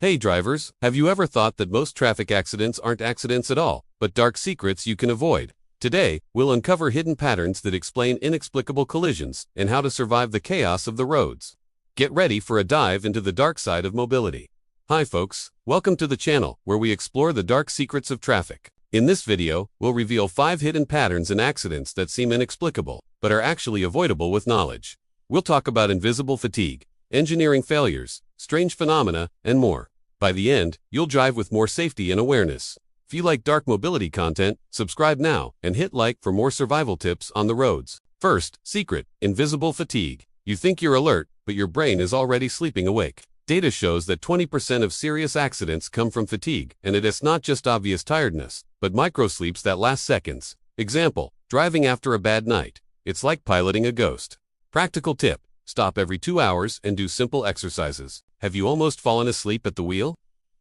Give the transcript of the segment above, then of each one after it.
Hey drivers, have you ever thought that most traffic accidents aren't accidents at all, but dark secrets you can avoid? Today, we'll uncover hidden patterns that explain inexplicable collisions and how to survive the chaos of the roads. Get ready for a dive into the dark side of mobility. Hi folks, welcome to the channel where we explore the dark secrets of traffic. In this video, we'll reveal 5 hidden patterns in accidents that seem inexplicable, but are actually avoidable with knowledge. We'll talk about invisible fatigue, engineering failures, strange phenomena, and more. By the end, you'll drive with more safety and awareness. If you like dark mobility content, subscribe now and hit like for more survival tips on the roads. First, secret, invisible fatigue. You think you're alert, but your brain is already sleeping awake. Data shows that 20% of serious accidents come from fatigue, and it is not just obvious tiredness, but microsleeps that last seconds. Example, driving after a bad night. It's like piloting a ghost. Practical tip, stop every 2 hours and do simple exercises. Have you almost fallen asleep at the wheel?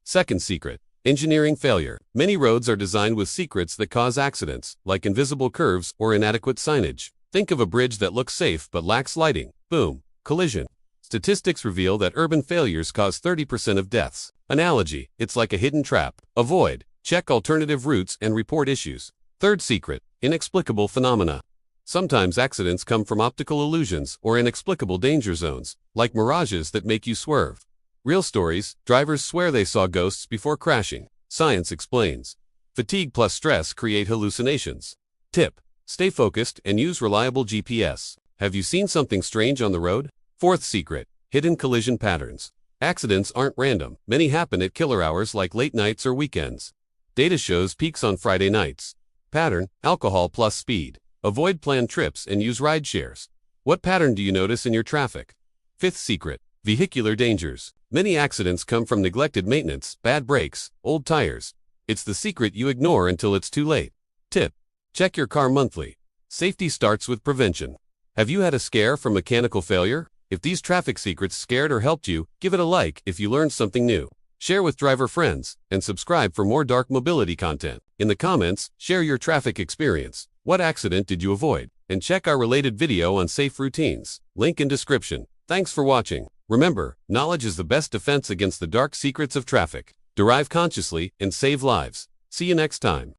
Second secret, engineering failure. Many roads are designed with secrets that cause accidents, like invisible curves or inadequate signage. Think of a bridge that looks safe but lacks lighting. Boom, collision. Statistics reveal that urban failures cause 30% of deaths. Analogy, it's like a hidden trap. Avoid, check alternative routes and report issues. Third secret, inexplicable phenomena. Sometimes accidents come from optical illusions or inexplicable danger zones, like mirages that make you swerve. Real stories, drivers swear they saw ghosts before crashing. Science explains. Fatigue plus stress create hallucinations. Tip, stay focused and use reliable GPS. Have you seen something strange on the road? Fourth secret, hidden collision patterns. Accidents aren't random. Many happen at killer hours like late nights or weekends. Data shows peaks on Friday nights. Pattern, alcohol plus speed. Avoid planned trips and use ride shares. What pattern do you notice in your traffic? Fifth secret, vehicular dangers. Many accidents come from neglected maintenance, bad brakes, old tires. It's the secret you ignore until it's too late. Tip, check your car monthly. Safety starts with prevention. Have you had a scare from mechanical failure? If these traffic secrets scared or helped you, give it a like if you learned something new. Share with driver friends, and subscribe for more dark mobility content. In the comments, share your traffic experience. What accident did you avoid? And check our related video on safe routines. Link in description. Thanks for watching. Remember, knowledge is the best defense against the dark secrets of traffic. Drive consciously and save lives. See you next time.